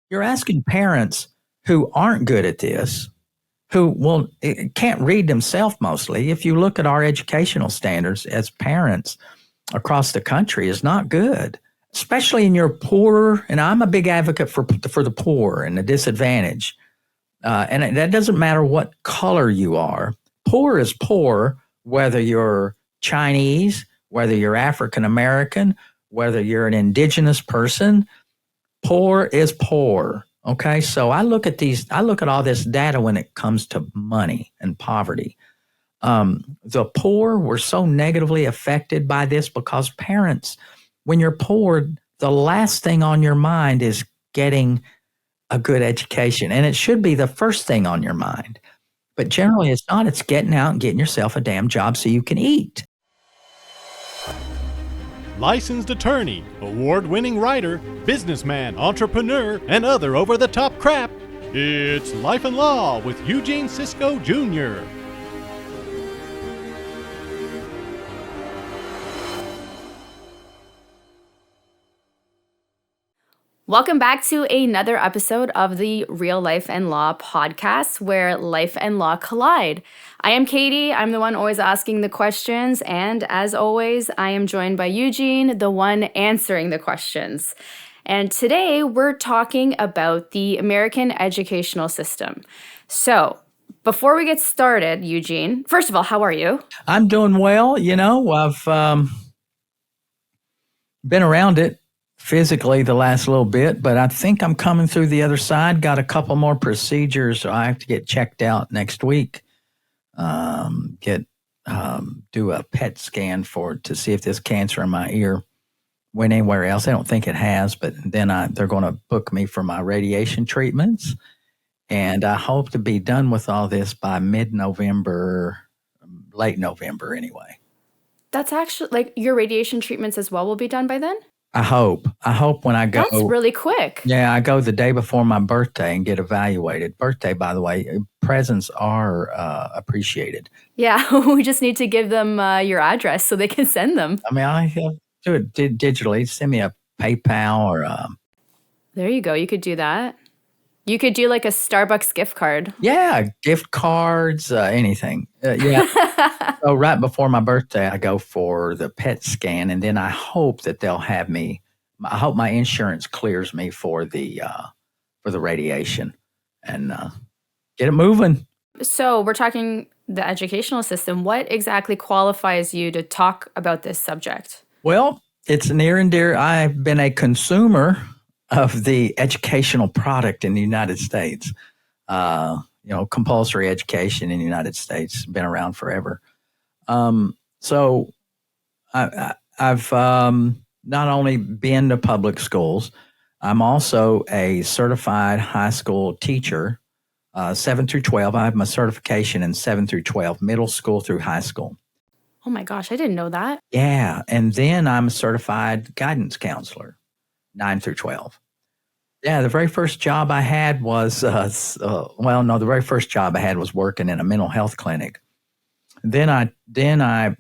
You're asking parents who aren't good at this, who can't read themselves mostly. If you look at our educational standards as parents across the country, is not good, especially in your poorer. And I'm a big advocate for the poor and the disadvantaged. And that doesn't matter what color you are. Poor is poor, whether you're Chinese, whether you're African American, whether you're an indigenous person. Poor is poor. Okay. So I look at all this data when it comes to money and poverty. The poor were so negatively affected by this because parents, when you're poor, the last thing on your mind is getting a good education. And it should be the first thing on your mind. But generally it's not. It's getting out and getting yourself a damn job so you can eat. Licensed attorney, award-winning writer, businessman, entrepreneur, and other over-the-top crap. It's Life and Law with Eugene Sisco Jr. Welcome back to another episode of the Real Life and Law podcast, where life and law collide. I am Katie. I'm the one always asking the questions. And as always, I am joined by Eugene, the one answering the questions. And today we're talking about the American educational system. So before we get started, Eugene, first of all, how are you? I'm doing well. I've been around it physically the last little bit, but I think I'm coming through the other side. Got a couple more procedures. So I have to get checked out next week. Do a PET scan to see if this cancer in my ear went anywhere else. I don't think it has, but then they're going to book me for my radiation treatments. And I hope to be done with all this by mid-November, late November anyway. That's actually, like, your radiation treatments as well will be done by then? I hope when I go. That's really quick. Yeah, I go the day before my birthday and get evaluated. Birthday, by the way, presents are appreciated. Yeah, we just need to give them your address so they can send them. I mean, I do it digitally. Send me a PayPal or. There you go. You could do that. You could do like a Starbucks gift card. Yeah, gift cards, anything. Yeah. So right before my birthday, I go for the PET scan, and then I hope that they'll have me. I hope my insurance clears me for the radiation, and get it moving. So we're talking the educational system. What exactly qualifies you to talk about this subject? Well, it's near and dear. I've been a consumer of the educational product in the United States. Compulsory education in the United States been around forever. So I've not only been to public schools, I'm also a certified high school teacher, 7 through 12. I have my certification in 7 through 12, middle school through high school. Oh my gosh, I didn't know that. Yeah. And then I'm a certified guidance counselor, 9 through 12. Yeah, the very first job I had was, the very first job I had was working in a mental health clinic. Then I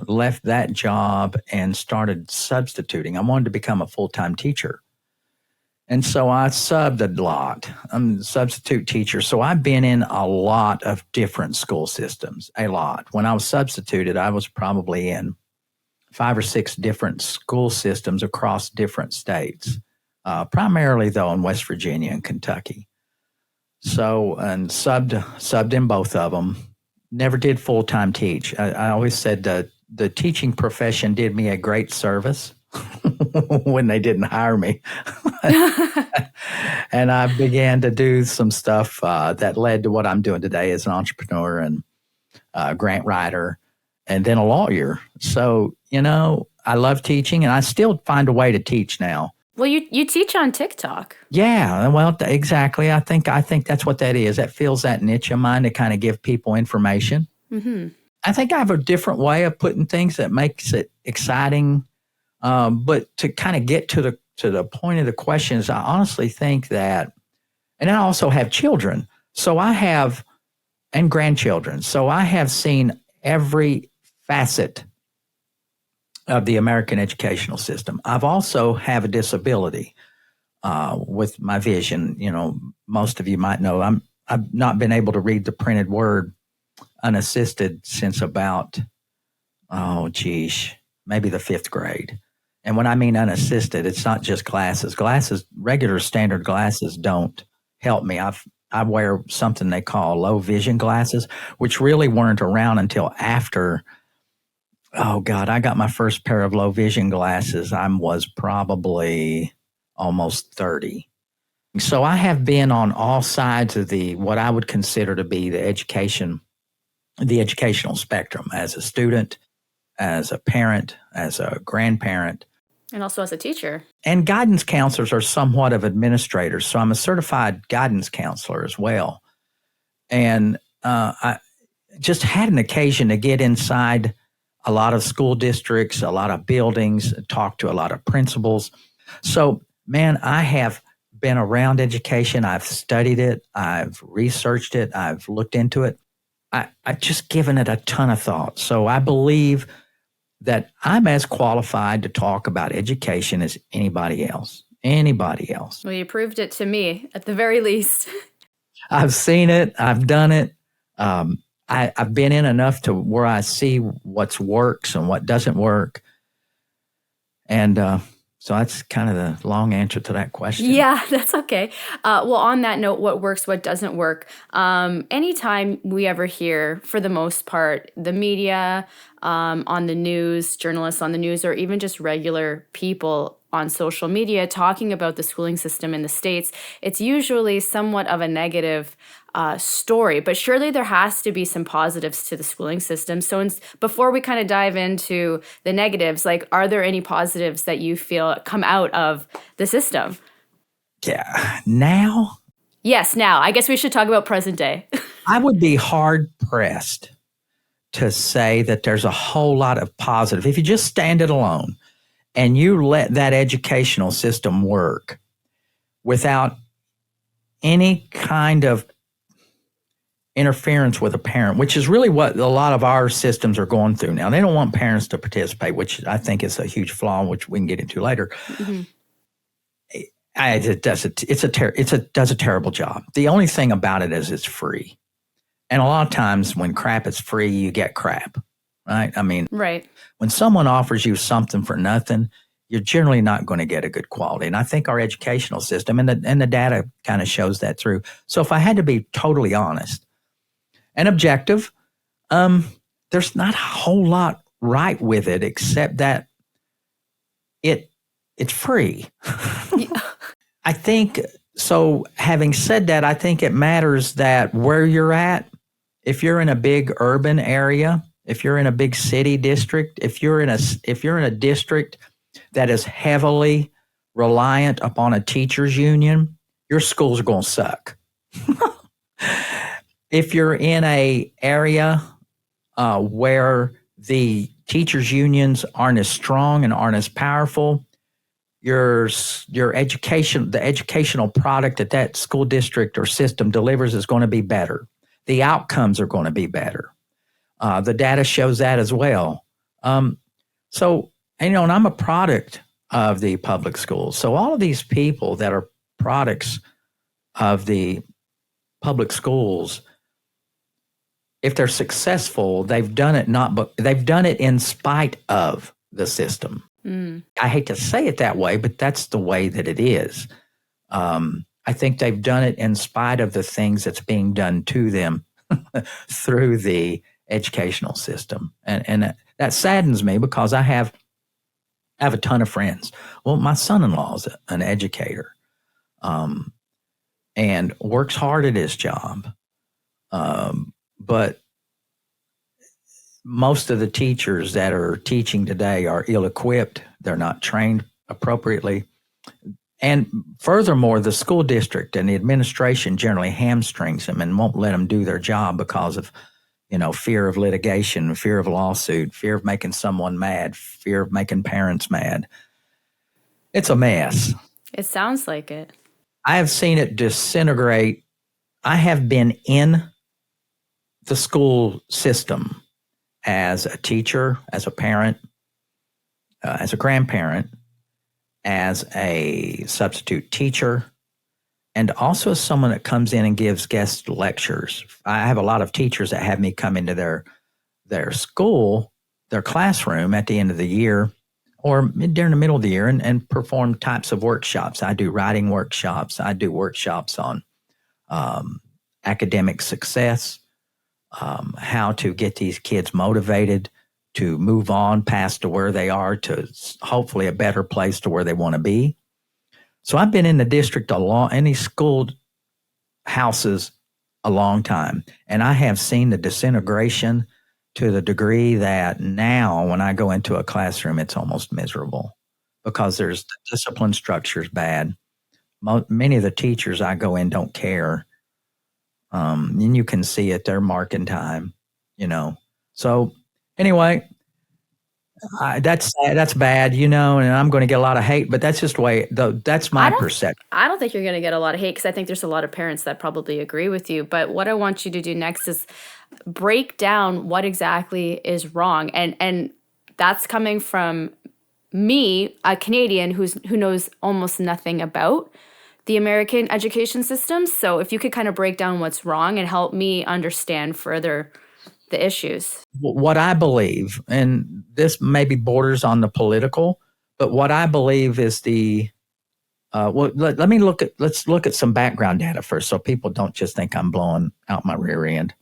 left that job and started substituting. I wanted to become a full-time teacher. And so I subbed a lot. I'm a substitute teacher. So I've been in a lot of different school systems, a lot. When I was substituted, I was probably in 5 or 6 different school systems across different states. Primarily, though, in West Virginia and Kentucky. So, and subbed in both of them. Never did full-time teach. I always said the teaching profession did me a great service when they didn't hire me. And I began to do some stuff that led to what I'm doing today as an entrepreneur and grant writer and then a lawyer. So, I love teaching, and I still find a way to teach now. Well, you teach on TikTok. Yeah, well, exactly. I think that's what that is. That fills that niche of mine to kind of give people information. Mm-hmm. I think I have a different way of putting things that makes it exciting. But to kind of get to the point of the questions, I honestly think that, and I also have children, and grandchildren. So I have seen every facet of the American educational system. I've also have a disability. with my vision. Most of you might know I've not been able to read the printed word unassisted since about, maybe the 5th grade. And when I mean unassisted, it's not just glasses. Regular standard glasses don't help me. I wear something they call low vision glasses, which really weren't around until after, oh God, I got my first pair of low vision glasses. I was probably almost 30. So I have been on all sides of what I would consider to be the educational spectrum, as a student, as a parent, as a grandparent. And also as a teacher. And guidance counselors are somewhat of administrators. So I'm a certified guidance counselor as well. And I just had an occasion to get inside a lot of school districts, a lot of buildings, talk to a lot of principals. So, man, I have been around education. I've studied it. I've researched it. I've looked into it. I've just given it a ton of thought. So I believe that I'm as qualified to talk about education as anybody else. Anybody else. Well, you proved it to me, at the very least. I've seen it. I've done it. I've been in enough to where I see what works and what doesn't work. And so that's kind of the long answer to that question. Yeah, that's okay. Well, on that note, what works, what doesn't work? Anytime we ever hear, for the most part, the media, on the news, journalists on the news, or even just regular people on social media talking about the schooling system in the States, it's usually somewhat of a negative story. But surely there has to be some positives to the schooling system. So before we kind of dive into the negatives, are there any positives that you feel come out of the system? Yeah. Now? Yes, now. I guess we should talk about present day. I would be hard pressed to say that there's a whole lot of positive. If you just stand it alone and you let that educational system work without any kind of interference with a parent, which is really what a lot of our systems are going through now. They don't want parents to participate, which I think is a huge flaw, which we can get into later. Mm-hmm. It does a terrible job. The only thing about it is it's free. And a lot of times when crap is free, you get crap, right? I mean, right. When someone offers you something for nothing, you're generally not going to get a good quality. And I think our educational system and the data kind of shows that through. So if I had to be totally honest and objective, there's not a whole lot right with it except that it's free. I think so. Having said that, I think it matters that where you're at, if you're in a big urban area, if you're in a big city district, if you're in a district that is heavily reliant upon a teachers union, your schools are going to suck. If you're in a area where the teachers unions aren't as strong and aren't as powerful, your education, the educational product that school district or system delivers is going to be better. The outcomes are going to be better. The data shows that as well. And I'm a product of the public schools. So all of these people that are products of the public schools, if they're successful, they've done it in spite of the system. Mm. I hate to say it that way, but that's the way that it is. I think they've done it in spite of the things that's being done to them through the educational system. And that saddens me because I have a ton of friends. Well, my son-in-law is an educator and works hard at his job. But most of the teachers that are teaching today are ill-equipped. They're not trained appropriately. And furthermore, the school district and the administration generally hamstrings them and won't let them do their job because of, fear of litigation, fear of lawsuit, fear of making someone mad, fear of making parents mad. It's a mess. It sounds like it. I have seen it disintegrate. I have been in the school system as a teacher, as a parent, as a grandparent, as a substitute teacher, and also as someone that comes in and gives guest lectures. I have a lot of teachers that have me come into their school, their classroom at the end of the year or during the middle of the year and perform types of workshops. I do writing workshops. I do workshops on academic success, how to get these kids motivated to move on past to where they are to hopefully a better place to where they want to be. So I've been in the district in these school houses a long time, and I have seen the disintegration to the degree that now when I go into a classroom, it's almost miserable because the discipline structure is bad. Many of the teachers I go in don't care. And you can see it, they're marking time, So anyway, that's bad, and I'm going to get a lot of hate, but that's just the way, that's my perception. I don't think you're going to get a lot of hate because I think there's a lot of parents that probably agree with you. But what I want you to do next is break down what exactly is wrong. And that's coming from me, a Canadian who knows almost nothing about the American education system. So if you could kind of break down what's wrong and help me understand further the issues. What I believe, and this maybe borders on the political, but what I believe is let's look at some background data first so people don't just think I'm blowing out my rear end.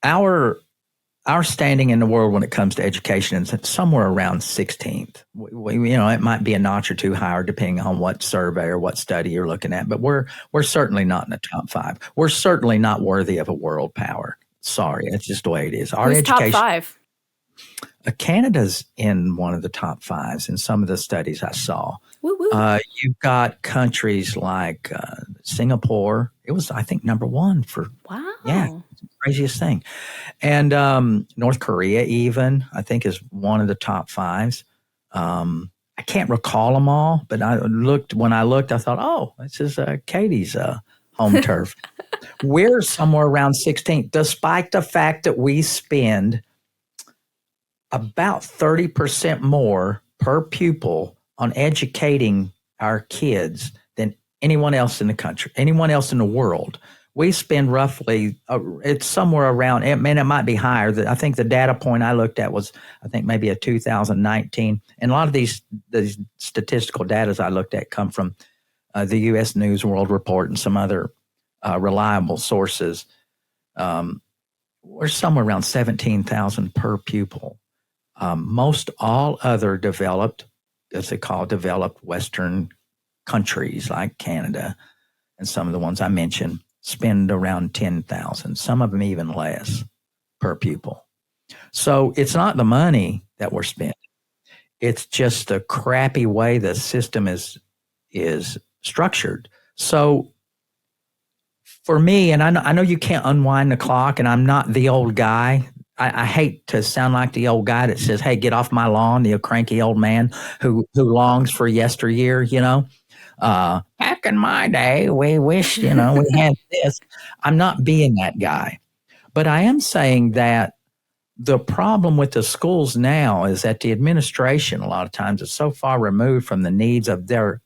Our standing in the world when it comes to education is somewhere around 16th. It might be a notch or two higher depending on what survey or what study you're looking at, but we're certainly not in the top 5. We're certainly not worthy of a world power. Sorry, that's just the way it is. Who's top 5? Canada's in one of the top 5s in some of the studies I saw. You've got countries like Singapore. It was, I think, number 1 for. Wow. Yeah, it's the craziest thing. And North Korea, even, I think, is one of the top 5s. I can't recall them all, but when I looked, I thought, oh, this is Katie's home turf. We're somewhere around 16th, despite the fact that we spend about 30% more per pupil on educating our kids than anyone else in the country, anyone else in the world. We spend roughly, it's somewhere around, it might be higher. I think the data point I looked at was, I think maybe a 2019. And a lot of these statistical data I looked at come from the U.S. News World Report and some other reliable sources. We're somewhere around 17,000 per pupil. Most all other developed, as they call developed Western countries like Canada and some of the ones I mentioned spend around 10,000, some of them even less per pupil. So it's not the money that we're spending. It's just the crappy way the system is structured. So for me, and I know you can't unwind the clock, and I'm not the old guy. I hate to sound like the old guy that says, hey, get off my lawn, the cranky old man who longs for yesteryear, Back in my day, we wished, we had this. I'm not being that guy. But I am saying that the problem with the schools now is that the administration, a lot of times, is so far removed from the needs of their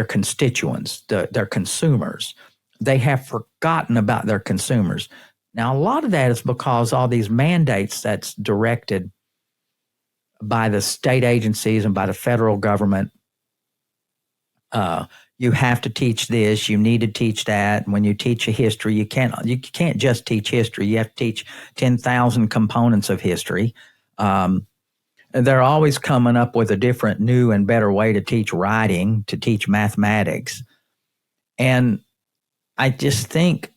constituents, their consumers. They have forgotten about their consumers. Now, a lot of that is because all these mandates that's directed by the state agencies and by the federal government. You have to teach this. You need to teach that. And when you teach a history, you can't just teach history. You have to teach 10,000 components of history. They're always coming up with a different, new, and better way to teach writing, to teach mathematics. And I just think,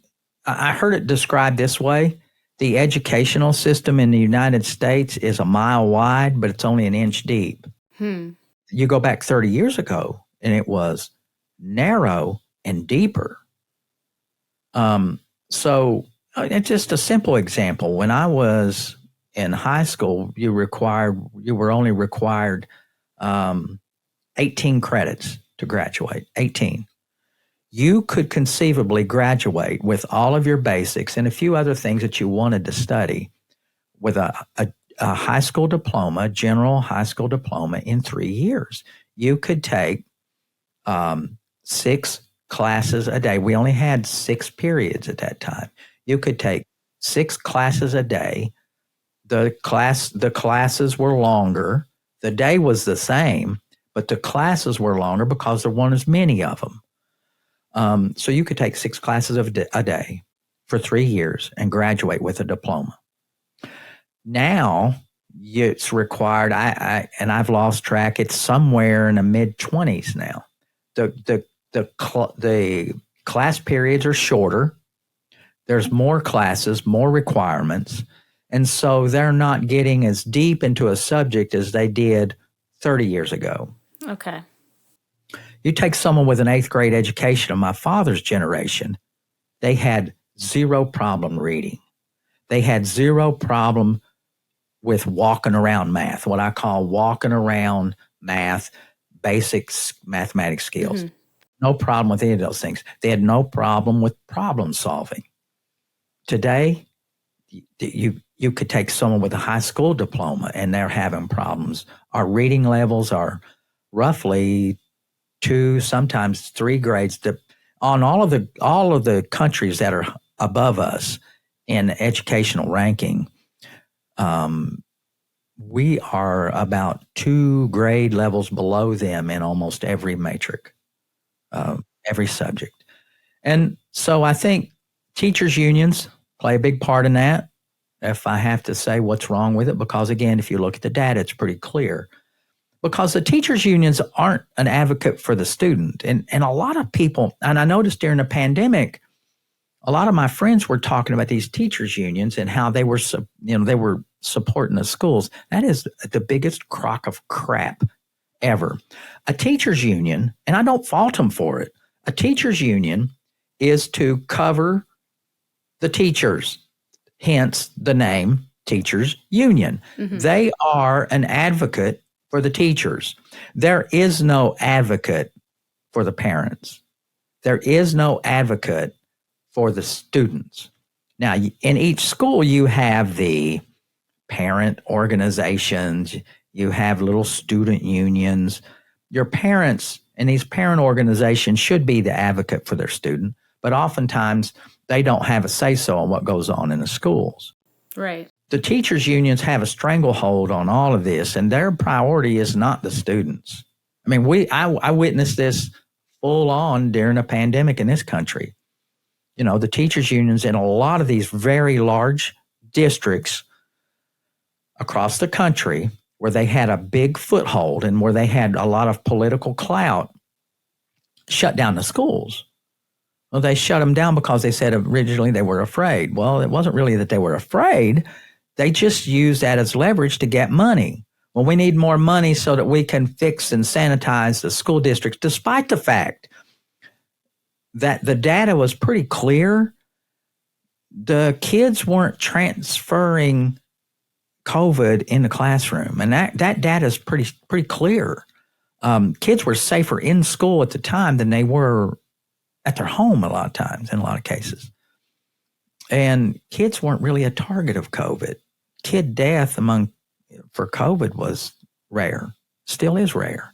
I heard it described this way. The educational system in the United States is a mile wide, but it's only an inch deep. You go back 30 years ago, and it was narrow and deeper. So it's just a simple example. When I was in high school, you were only required 18 credits to graduate, 18. You could conceivably graduate with all of your basics and a few other things that you wanted to study with a high school diploma, general high school diploma in 3 years. You could take 6 classes a day. We only had 6 periods at that time. You could take 6 classes a day. The classes were longer. The day was the same, but the classes were longer because there weren't as many of them. So you could take 6 classes a day for 3 years and graduate with a diploma. Now it's required. I've lost track. It's somewhere in the mid-20s now. The class periods are shorter. There's more classes, more requirements. And so they're not getting as deep into a subject as they did 30 years ago. Okay. You take someone with an 8th grade education of my father's generation, they had zero problem reading. They had zero problem with walking around math, what I call walking around math, basics, mathematics skills. Mm-hmm. No problem with any of those things. They had no problem with problem solving. Today, you could take someone with a high school diploma and they're having problems. Our reading levels are roughly 2, sometimes 3 grades. On all of the countries that are above us in educational ranking, we are about 2 grade levels below them in almost every metric, every subject. And so I think teachers' unions play a big part in that, if I have to say what's wrong with it, because again, if you look at the data, it's pretty clear. Because the teachers' unions aren't an advocate for the student. And a lot of people, and I noticed during the pandemic, a lot of my friends were talking about these teachers' unions and how they were supporting the schools. That is the biggest crock of crap ever. A teachers' union, and I don't fault them for it, a teachers' union is to cover the teachers, hence the name teachers' union. Mm-hmm. They are an advocate for the teachers. There is no advocate for the parents. There is no advocate for the students. Now, in each school, you have the parent organizations, you have little student unions. Your parents and these parent organizations should be the advocate for their student, but oftentimes they don't have a say-so on what goes on in the schools. Right. The teachers' unions have a stranglehold on all of this, and their priority is not the students. I mean, I witnessed this full on during a pandemic in this country. You know, the teachers' unions in a lot of these very large districts across the country where they had a big foothold and where they had a lot of political clout shut down the schools. Well, they shut them down because they said originally they were afraid. Well, it wasn't really that they were afraid. They just used that as leverage to get money. Well, we need more money so that we can fix and sanitize the school districts, despite the fact that the data was pretty clear. The kids weren't transferring COVID in the classroom, and that data is pretty clear. Kids were safer in school at the time than they were at their home a lot of times, in a lot of cases. And kids weren't really a target of COVID. Kid death for COVID was rare, still is rare.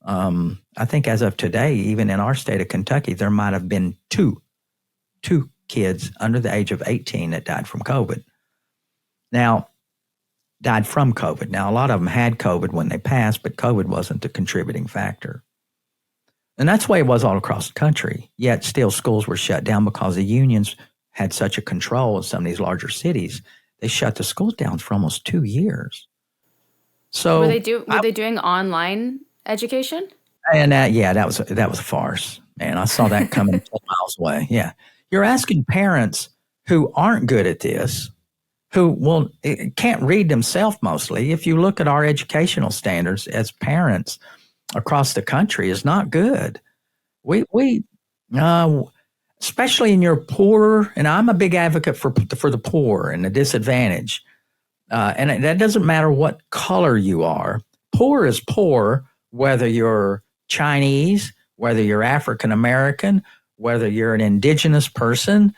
I think as of today, even in our state of Kentucky, there might have been two kids under the age of 18 that died from COVID. Now, a lot of them had COVID when they passed, but COVID wasn't the contributing factor. And that's the way it was all across the country. Yet still schools were shut down because the unions had such a control in some of these larger cities. They shut the schools down for almost 2 years. So were they doing online education? And that was a farce. Man, I saw that coming 10 miles away. Yeah. You're asking parents who aren't good at this, who can't read themselves mostly. If you look at our educational standards as parents across the country, is not good. We especially in your poorer, and I'm a big advocate for the poor and the disadvantaged. And that doesn't matter what color you are. Poor is poor, whether you're Chinese, whether you're African American, whether you're an indigenous person.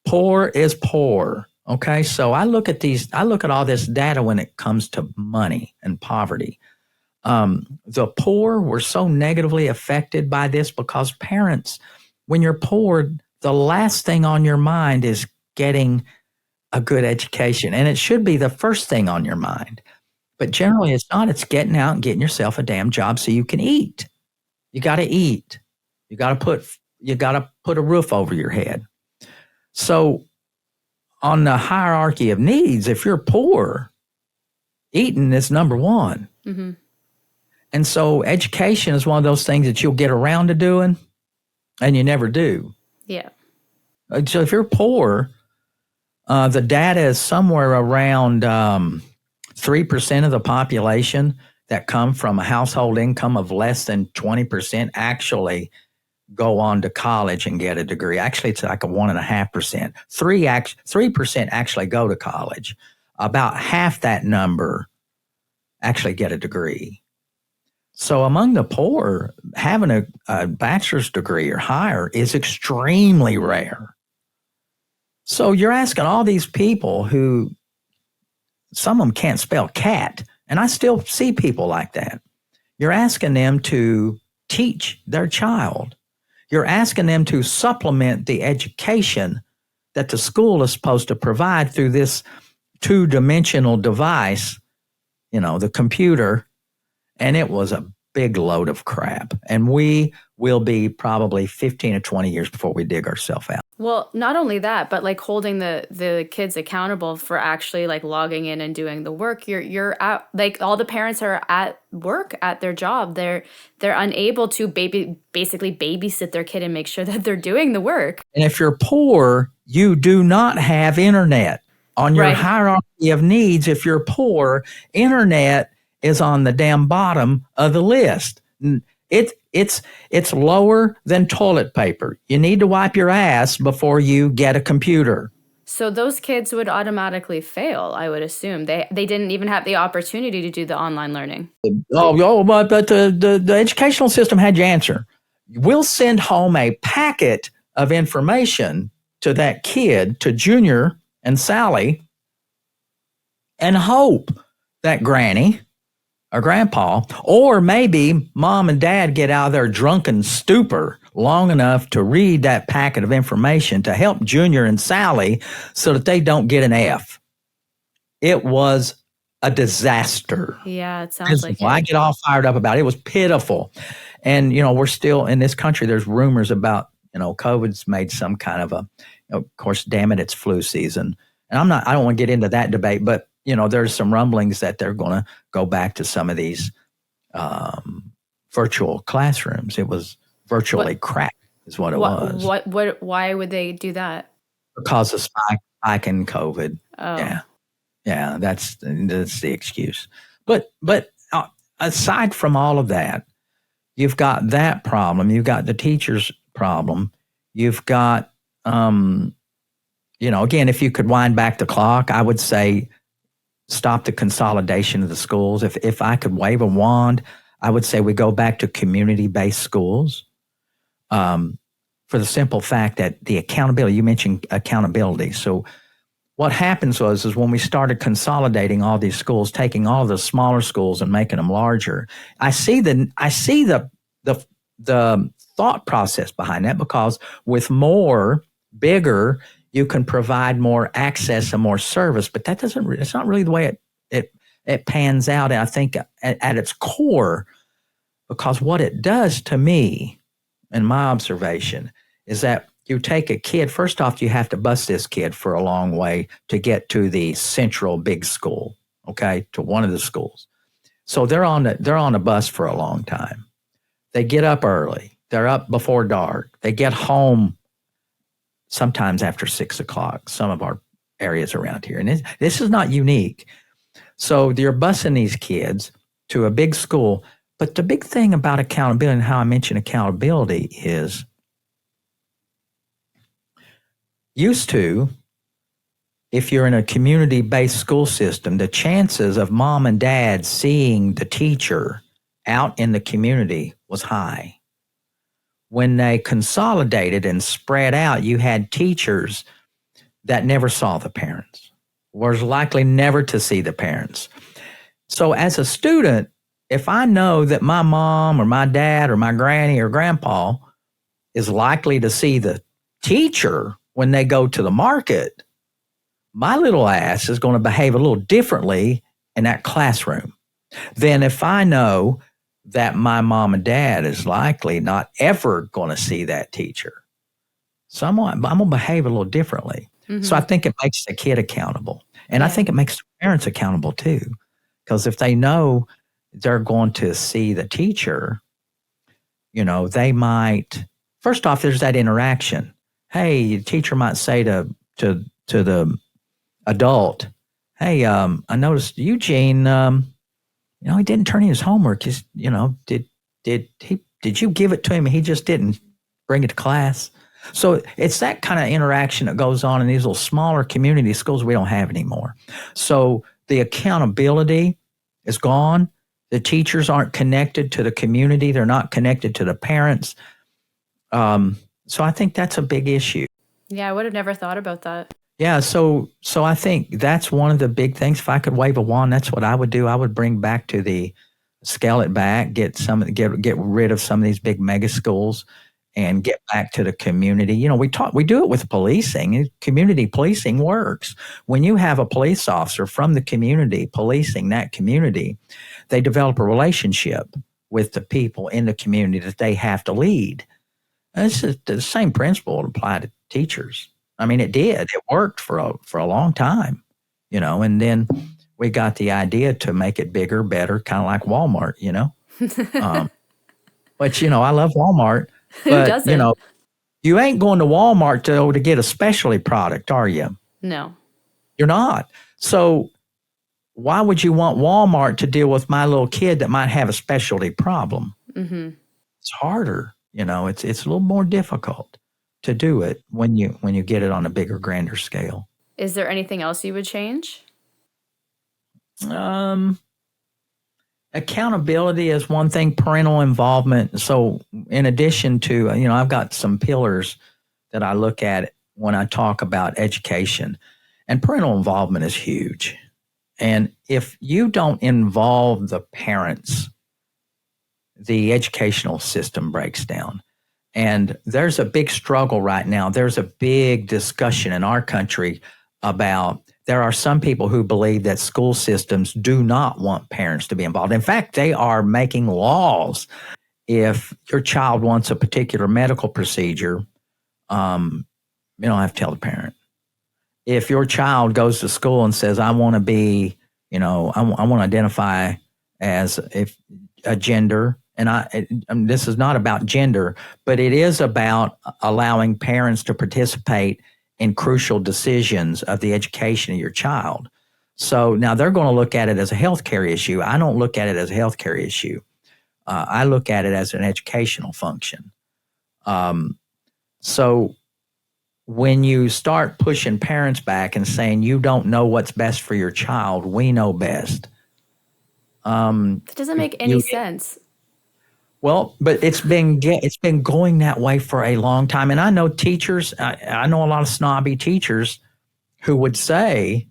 Poor is poor. Okay, so I look at all this data when it comes to money and poverty. The poor were so negatively affected by this because parents, when you're poor, the last thing on your mind is getting a good education. And it should be the first thing on your mind. But generally it's not. It's getting out and getting yourself a damn job so you can eat. You got to eat. You got to put a roof over your head. So on the hierarchy of needs, if you're poor, eating is number one. Mm-hmm. And so education is one of those things that you'll get around to doing and you never do. Yeah. So if you're poor, the data is somewhere around 3% of the population that come from a household income of less than 20% actually go on to college and get a degree. Actually, it's like a 1.5%. 3% actually go to college. About half that number actually get a degree. So among the poor, having a bachelor's degree or higher is extremely rare. So you're asking all these people who, some of them can't spell cat, and I still see people like that. You're asking them to teach their child. You're asking them to supplement the education that the school is supposed to provide through this two-dimensional device, the computer, and it was a big load of crap. And we will be probably 15 or 20 years before we dig ourselves out. Well, not only that, but like holding the kids accountable for actually like logging in and doing the work. You're at, like, all the parents are at work at their job. They're unable to basically babysit their kid and make sure that they're doing the work. And if you're poor, you do not have internet on your hierarchy of needs. If you're poor, internet is on the damn bottom of the list. It's lower than toilet paper. You need to wipe your ass before you get a computer. So those kids would automatically fail, I would assume. They didn't even have the opportunity to do the online learning. But the educational system had your answer. We'll send home a packet of information to that kid, to Junior and Sally, and hope that Granny or Grandpa, or maybe Mom and Dad get out of their drunken stupor long enough to read that packet of information to help Junior and Sally so that they don't get an F. It was a disaster. Yeah, it sounds like it. I get all fired up about it. It was pitiful. And, we're still in this country, there's rumors about, COVID's made some kind of of course, damn it, it's flu season. And I don't want to get into that debate, but there's some rumblings that they're going to go back to some of these virtual classrooms. It was virtually crap is what it was. Why would they do that? Because of spike in COVID. Oh. Yeah, that's the excuse. But aside from all of that, you've got that problem. You've got the teacher's problem. You've got, again, if you could wind back the clock, I would say stop the consolidation of the schools. If I could wave a wand, I would say we go back to community-based schools for the simple fact that the accountability, you mentioned accountability. So what happens is when we started consolidating all these schools, taking all the smaller schools and making them larger, I see the thought process behind that, because with bigger, you can provide more access and more service, but it's not really the way it pans out. And I think at its core, because what it does to me, in my observation, is that you take a kid, first off, you have to bus this kid for a long way to get to the central big school, okay, to one of the schools. So they're on a bus for a long time. They get up early. They're up before dark. They get home sometimes after 6 o'clock, some of our areas around here. And this is not unique. So you're busing these kids to a big school. But the big thing about accountability, and how I mention accountability, is used to, if you're in a community-based school system, the chances of mom and dad seeing the teacher out in the community was high. When they consolidated and spread out, you had teachers that never saw the parents, was likely never to see the parents. So as a student, if I know that my mom or my dad or my granny or grandpa is likely to see the teacher when they go to the market, my little ass is going to behave a little differently in that classroom than if I know that my mom and dad is likely not ever going to see that teacher. So I'm going to behave a little differently. Mm-hmm. So I think it makes the kid accountable. And I think it makes the parents accountable too. Because if they know they're going to see the teacher, they might, first off, there's that interaction. Hey, the teacher might say to the adult, hey, I noticed Eugene, he didn't turn in his homework. Did you give it to him? He just didn't bring it to class. So it's that kind of interaction that goes on in these little smaller community schools we don't have anymore. So the accountability is gone. The teachers aren't connected to the community. They're not connected to the parents. So I think that's a big issue. Yeah, I would have never thought about that. Yeah, so I think that's one of the big things. If I could wave a wand, that's what I would do. I would bring back to scale it back, get rid of some of these big mega schools and get back to the community. We do it with policing. Community policing works. When you have a police officer from the community policing that community, they develop a relationship with the people in the community that they have to lead. And it's the same principle would apply to teachers. I mean, it did. It worked for a long time, and then we got the idea to make it bigger, better, kind of like Walmart, But, I love Walmart. Who doesn't? You ain't going to Walmart to get a specialty product, are you? No. You're not. So why would you want Walmart to deal with my little kid that might have a specialty problem? Mm-hmm. It's harder. It's a little more difficult to do it when you get it on a bigger, grander scale. Is there anything else you would change? Accountability is one thing, parental involvement. So in addition to, I've got some pillars that I look at when I talk about education, and parental involvement is huge. And if you don't involve the parents, the educational system breaks down. And there's a big struggle right now. There's a big discussion in our country about there are some people who believe that school systems do not want parents to be involved. In fact, they are making laws. If your child wants a particular medical procedure, you don't have to tell the parent. If your child goes to school and says, I want to be, I want to identify as a gender, and this is not about gender, but it is about allowing parents to participate in crucial decisions of the education of your child. So now they're going to look at it as a healthcare issue. I don't look at it as a healthcare issue. I look at it as an educational function. So when you start pushing parents back and saying, you don't know what's best for your child, we know best. That doesn't make any sense. Well, but it's been going that way for a long time. And I know teachers, I know a lot of snobby teachers who would say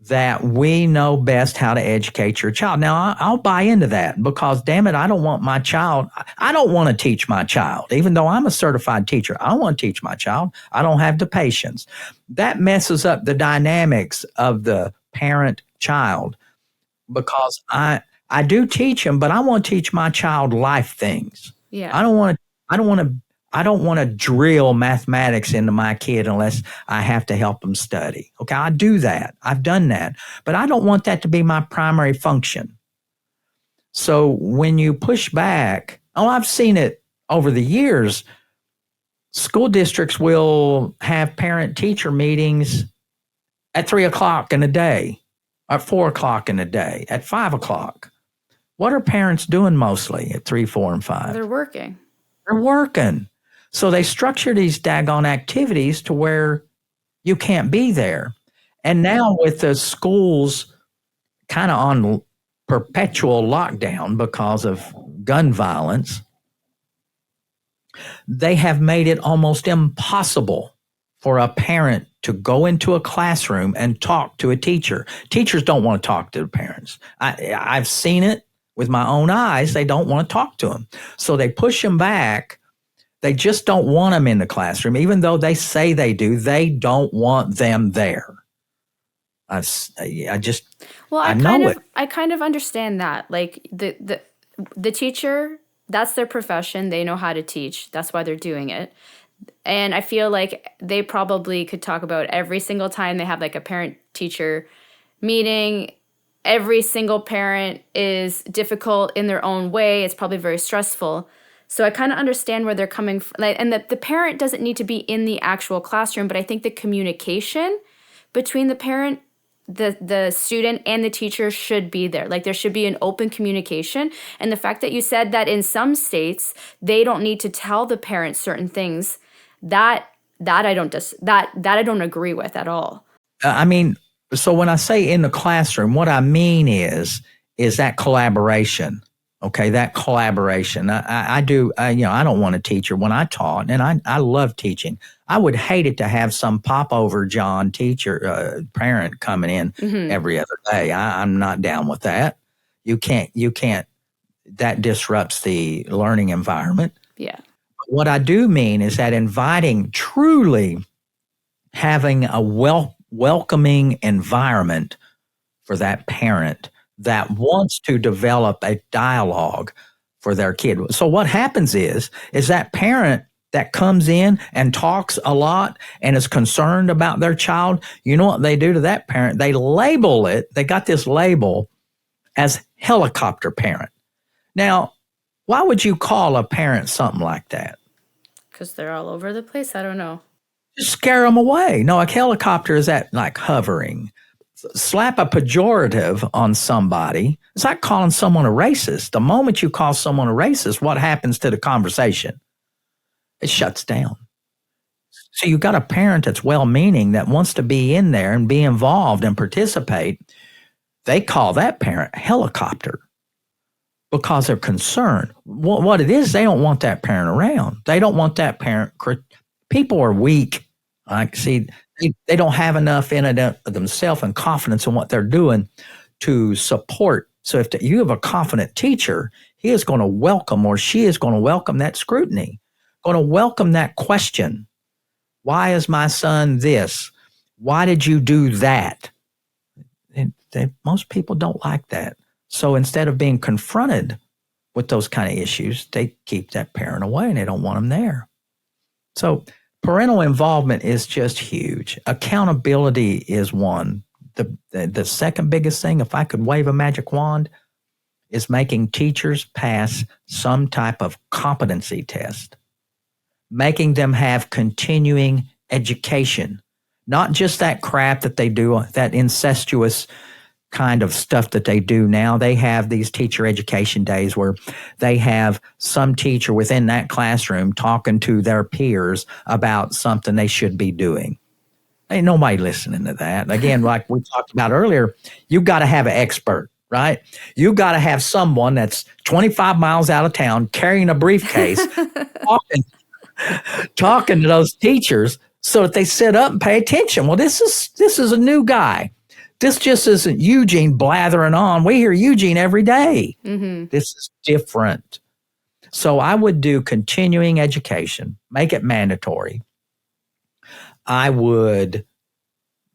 that we know best how to educate your child. Now, I'll buy into that because, damn it, I don't want to teach my child. Even though I'm a certified teacher, I don't want to teach my child. I don't have the patience. That messes up the dynamics of the parent-child because I do teach them, but I want to teach my child life things. Yeah. I don't want to drill mathematics into my kid unless I have to help them study. Okay, I do that. I've done that, but I don't want that to be my primary function. So when you push back, I've seen it over the years. School districts will have parent-teacher meetings at 3:00 in the day, at 4:00 in the day, at 5:00. What are parents doing mostly at 3, 4, and 5? They're working. They're working. So they structure these daggone activities to where you can't be there. And now with the schools kind of on perpetual lockdown because of gun violence, they have made it almost impossible for a parent to go into a classroom and talk to a teacher. Teachers don't want to talk to the parents. I've seen it with my own eyes. They don't want to talk to them. So they push them back. They just don't want them in the classroom. Even though they say they do, they don't want them there. I know it. I kind of understand that. Like the teacher, that's their profession. They know how to teach. That's why they're doing it. And I feel like they probably could talk about every single time they have like a parent-teacher meeting. Every single parent is difficult in their own way. It's probably very stressful. So I kind of understand where they're coming from. And the parent doesn't need to be in the actual classroom, but I think the communication between the parent, the student, and the teacher should be there. Like there should be an open communication. And the fact that you said that in some states, they don't need to tell the parent certain things, that I don't agree with at all. So when I say in the classroom, what I mean is that collaboration. Okay, that collaboration. I don't want a teacher when I taught, and I love teaching. I would hate it to have some popover John teacher parent coming in every other day. I'm not down with that. You can't. That disrupts the learning environment. Yeah. What I do mean is that truly having a welcoming environment for that parent that wants to develop a dialogue for their kid. So what happens is that parent that comes in and talks a lot and is concerned about their child, you know what they do to that parent? They label it, they got this label as helicopter parent. Now, why would you call a parent something like that? Because they're all over the place. I don't know. Just scare them away. No, a helicopter is that like hovering. Slap a pejorative on somebody. It's like calling someone a racist. The moment you call someone a racist, what happens to the conversation? It shuts down. So you've got a parent that's well-meaning that wants to be in there and be involved and participate. They call that parent helicopter because they're concerned. What it is, they don't want that parent around. They don't want that parent. People are weak. They don't have enough in it of themselves and confidence in what they're doing to support. So if you have a confident teacher, he is going to welcome, or she is going to welcome that scrutiny, going to welcome that question. Why is my son this? Why did you do that? Most people don't like that. So instead of being confronted with those kind of issues, they keep that parent away and they don't want them there. So parental involvement is just huge. Accountability is one. The second biggest thing, if I could wave a magic wand, is making teachers pass some type of competency test, making them have continuing education, not just that crap that they do, that incestuous kind of stuff that they do now. They have these teacher education days where they have some teacher within that classroom talking to their peers about something they should be doing. Ain't nobody listening to that. Again, like we talked about earlier, you got to have an expert, right? You got to have someone that's 25 miles out of town carrying a briefcase, talking to those teachers so that they sit up and pay attention. Well, this is a new guy. This just isn't Eugene blathering on. We hear Eugene every day. Mm-hmm. This is different. So I would do continuing education, make it mandatory. I would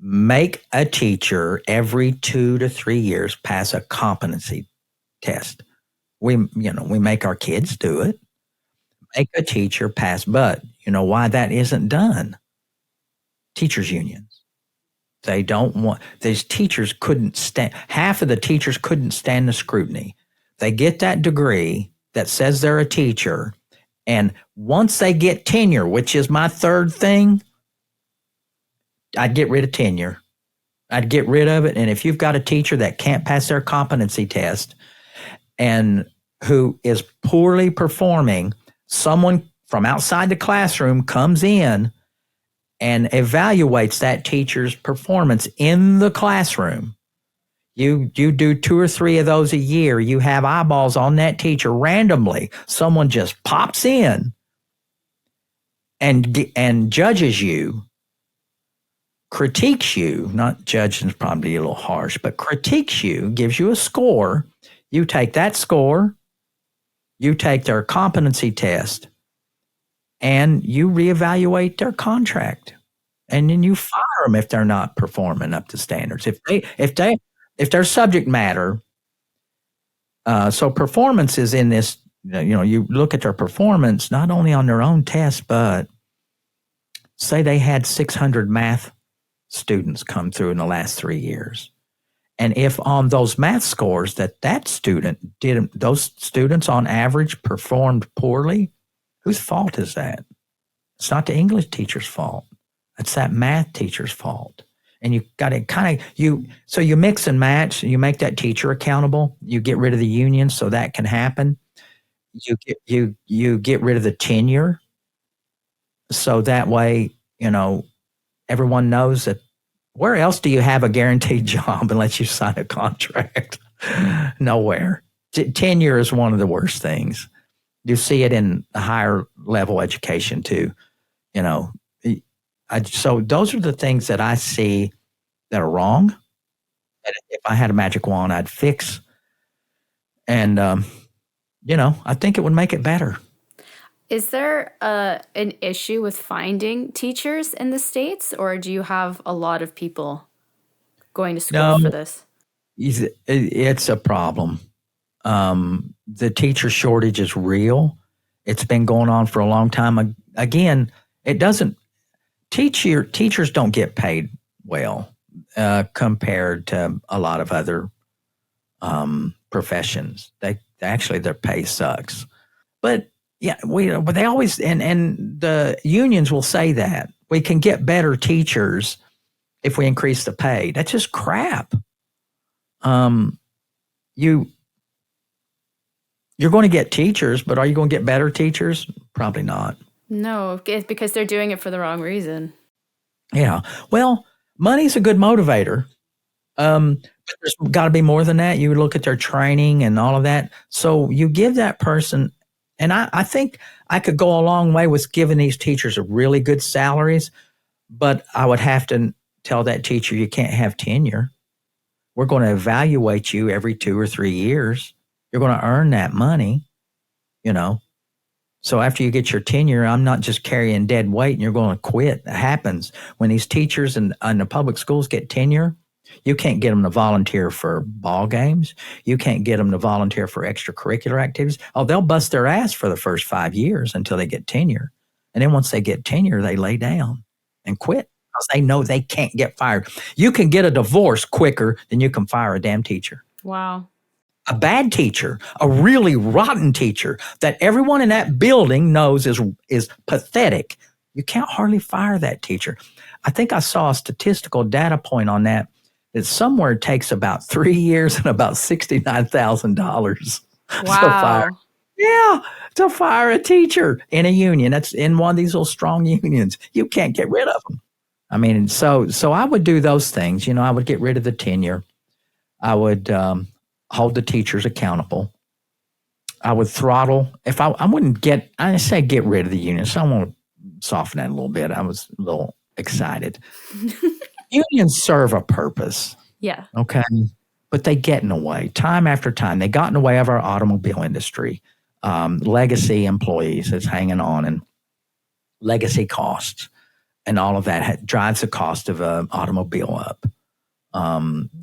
make a teacher every 2 to 3 years pass a competency test. We make our kids do it. Make a teacher pass, but you know why that isn't done? Teachers unions. They don't want, these teachers couldn't stand, half of the teachers couldn't stand the scrutiny. They get that degree that says they're a teacher, and once they get tenure, which is my third thing, I'd get rid of tenure. I'd get rid of it. And if you've got a teacher that can't pass their competency test and who is poorly performing, someone from outside the classroom comes in and evaluates that teacher's performance in the classroom. You do 2 or 3 of those a year. You have eyeballs on that teacher randomly. Someone just pops in and judges you critiques you, not judging is probably a little harsh, but critiques you, gives you a score. You take that score, you take their competency test, and you reevaluate their contract. And then you fire them if they're not performing up to standards. If their subject matter, so performance is in this, you look at their performance, not only on their own test, but say they had 600 math students come through in the last 3 years. And if on those math scores that student didn't, those students on average performed poorly, whose fault is that? It's not the English teacher's fault. It's that math teacher's fault. And you got to so you mix and match, you make that teacher accountable, you get rid of the union so that can happen. You get rid of the tenure. So that way, everyone knows that where else do you have a guaranteed job unless you sign a contract? Nowhere. Tenure is one of the worst things. You see it in higher level education too. So those are the things that I see that are wrong. That if I had a magic wand, I'd fix. And, I think it would make it better. Is there an issue with finding teachers in the States, or do you have a lot of people going to school for this? It's a problem. The teacher shortage is real. It's been going on for a long time. Again, teachers don't get paid well compared to a lot of other professions. Their pay sucks. But yeah, but they always, and the unions will say that we can get better teachers if we increase the pay. That's just crap. You're going to get teachers, but are you going to get better teachers? Probably not. No, it's because they're doing it for the wrong reason. Yeah. Well, money's a good motivator. But there's got to be more than that. You look at their training and all of that. So you give that person, and I think I could go a long way with giving these teachers really good salaries, but I would have to tell that teacher you can't have tenure. We're going to evaluate you every 2 or 3 years. You're going to earn that money, So after you get your tenure, I'm not just carrying dead weight and you're going to quit. It happens. When these teachers in the public schools get tenure, you can't get them to volunteer for ball games. You can't get them to volunteer for extracurricular activities. Oh, they'll bust their ass for the first 5 years until they get tenure. And then once they get tenure, they lay down and quit because they know they can't get fired. You can get a divorce quicker than you can fire a damn teacher. Wow. A bad teacher, a really rotten teacher that everyone in that building knows is pathetic. You can't hardly fire that teacher. I think I saw a statistical data point on that somewhere it takes about 3 years and about $69,000 to fire. Yeah, to fire a teacher in a union. That's in one of these little strong unions. You can't get rid of them. I mean, so I would do those things. I would get rid of the tenure. I would hold the teachers accountable. I would throttle. If I wouldn't get rid of the union. So I want to soften that a little bit. I was a little excited. Unions serve a purpose. Yeah. Okay. But they get in the way time after time. They got in the way of our automobile industry. Legacy employees that's hanging on and legacy costs and all of that drives the cost of an automobile up.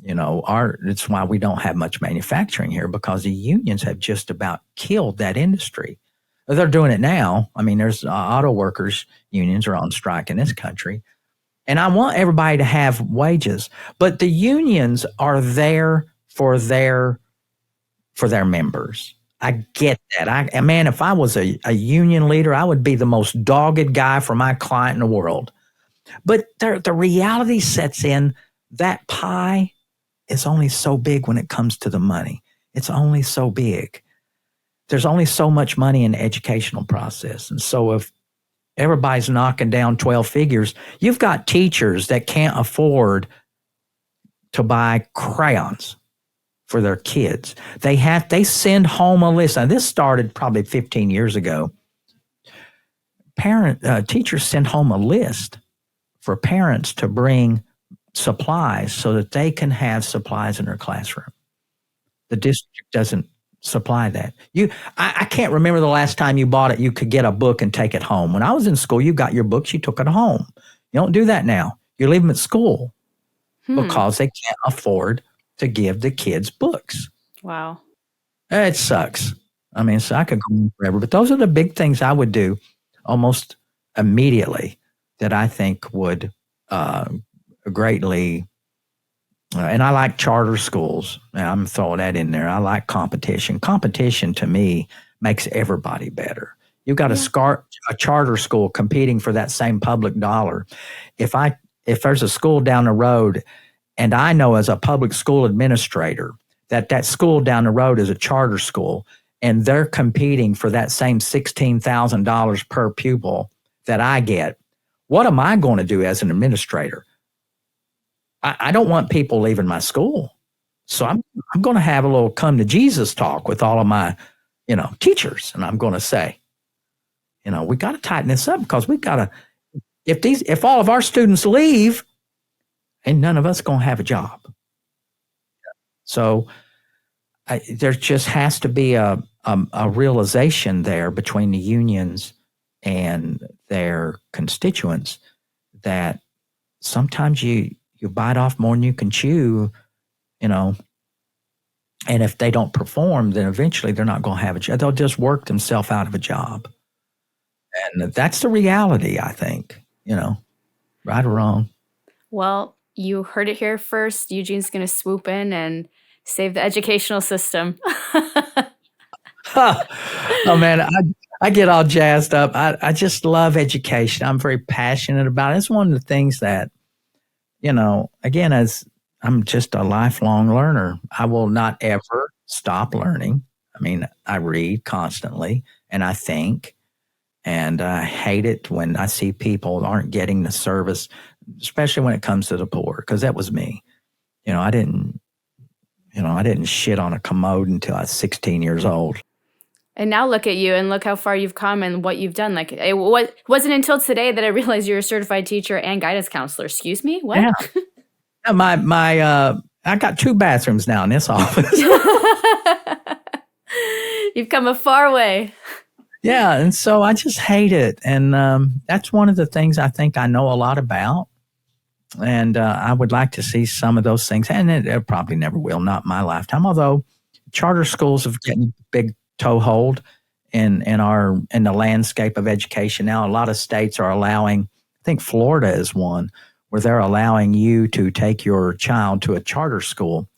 It's why we don't have much manufacturing here because the unions have just about killed that industry. They're doing it now. I mean, there's auto workers unions are on strike in this country. And I want everybody to have wages, but the unions are there for their members. I get that. If I was a union leader, I would be the most dogged guy for my client in the world. But the reality sets in. That pie is only so big when it comes to the money. It's only so big. There's only so much money in the educational process. And so if everybody's knocking down 12 figures, you've got teachers that can't afford to buy crayons for their kids. They send home a list. Now, this started probably 15 years ago. Teachers send home a list for parents to bring supplies so that they can have supplies in their classroom. The district doesn't supply that. I can't remember the last time you bought it. You could get a book and take it home. When I was in school, you got your books, you took it home. You don't do that now. You leave them at school because they can't afford to give the kids books. Wow. It sucks. I mean, so I could go on forever, but those are the big things I would do almost immediately that I think would greatly. And I like charter schools. I'm throwing that in there. I like competition. Competition to me makes everybody better. You've got a charter school competing for that same public dollar. If there's a school down the road, and I know as a public school administrator that school down the road is a charter school, and they're competing for that same $16,000 per pupil that I get, what am I going to do as an administrator? I don't want people leaving my school. So I'm going to have a little come to Jesus talk with all of my, teachers. And I'm going to say, we got to tighten this up because we got to, if all of our students leave, ain't none of us going to have a job. So there just has to be a realization there between the unions and their constituents that sometimes you bite off more than you can chew, and if they don't perform, then eventually they're not going to have a job. They'll just work themselves out of a job. And that's the reality, I think, right or wrong. Well, you heard it here first. Eugene's going to swoop in and save the educational system. Oh, man, I get all jazzed up. I just love education. I'm very passionate about it. It's one of the things that, again, as I'm just a lifelong learner, I will not ever stop learning. I mean, I read constantly and I think, and I hate it when I see people aren't getting the service, especially when it comes to the poor, because that was me. I didn't shit on a commode until I was 16 years old. And now look at you and look how far you've come and what you've done. Like, it wasn't until today that I realized you're a certified teacher and guidance counselor. Excuse me? What? Yeah. I got 2 bathrooms now in this office. You've come a far way. Yeah. And so I just hate it. And that's one of the things I think I know a lot about. And I would like to see some of those things. And it probably never will, not my lifetime. Although charter schools have getting a big toehold in the landscape of education now. A lot of states are allowing, I think Florida is one, where they're allowing you to take your child to a charter school,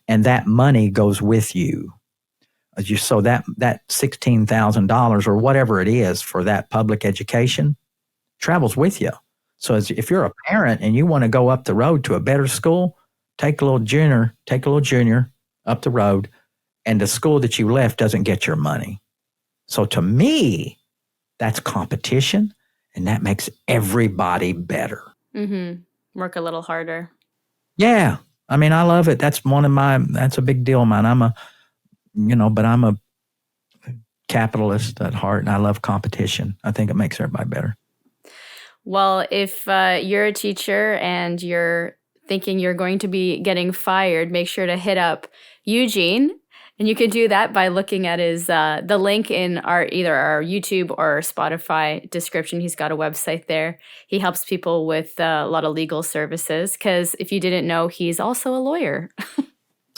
and that money goes with you. So that $16,000 or whatever it is for that public education travels with you. So if you're a parent and you want to go up the road to a better school, take a little junior up the road, and the school that you left doesn't get your money. So to me, that's competition, and that makes everybody better. Mm-hmm. Work a little harder. Yeah. I mean, I love it. That's a big deal of mine. But I'm a capitalist at heart, and I love competition. I think it makes everybody better. Well, if you're a teacher and you're thinking you're going to be getting fired, make sure to hit up Eugene. And you can do that by looking at his the link in either our YouTube or Spotify description. He's got a website there. He helps people with a lot of legal services because if you didn't know, he's also a lawyer.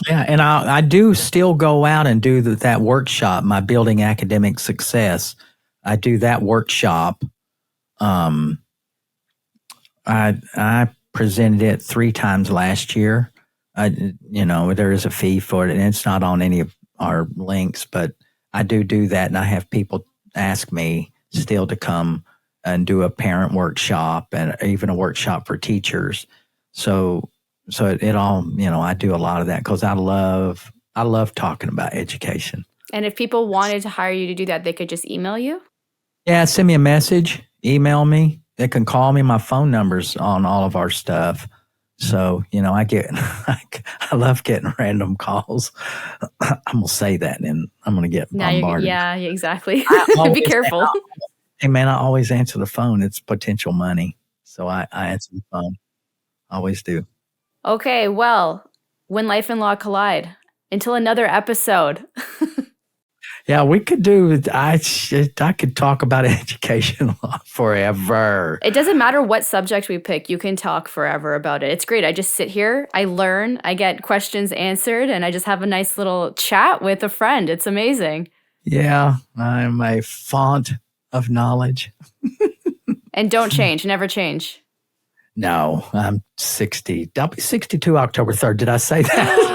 Yeah, and I do still go out and do that workshop, my Building Academic Success. I do that workshop. I presented it 3 times last year. There is a fee for it, and it's not on any of our links, but I do that, and I have people ask me still to come and do a parent workshop and even a workshop for teachers. So it all, I do a lot of that because I love talking about education. And if people wanted to hire you to do that, they could just email you? Yeah, send me a message, email me. They can call me. My phone number's on all of our stuff. So, I love getting random calls. I'm going to say that and I'm going to get bombarded. Yeah, exactly. Be careful. Hey, man, I always answer the phone. It's potential money. So I had some fun. Always do. Okay, well, when life and law collide. Until another episode. Yeah, we could do. I could talk about education forever. It doesn't matter what subject we pick. You can talk forever about it. It's great. I just sit here, I learn, I get questions answered, and I just have a nice little chat with a friend. It's amazing. Yeah, I'm a font of knowledge. And don't change. Never change. No, I'm 60. I'll be 62 October 3rd. Did I say that?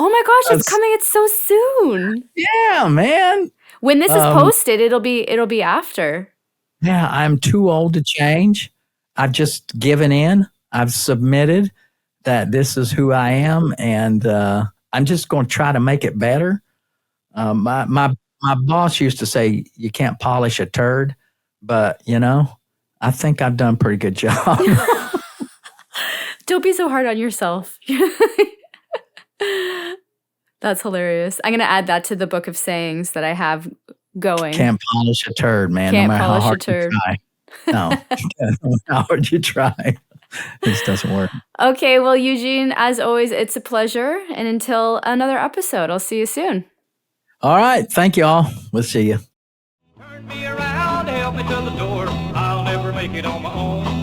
Oh my gosh, it's coming. It's so soon. Yeah, man. When this is posted, it'll be after. Yeah, I'm too old to change. I've just given in. I've submitted that this is who I am, and I'm just going to try to make it better. My boss used to say you can't polish a turd, but I think I've done a pretty good job. Don't be so hard on yourself. That's hilarious. I'm going to add that to the book of sayings that I have going. Can't polish a turd, man. Can't no matter polish how hard a turd. you try. No, no matter how hard you try. This doesn't work. Okay, well, Eugene, as always, it's a pleasure. And until another episode, I'll see you soon. All right. Thank you all. We'll see you. Turn me around, help me to the door. I'll never make it on my own.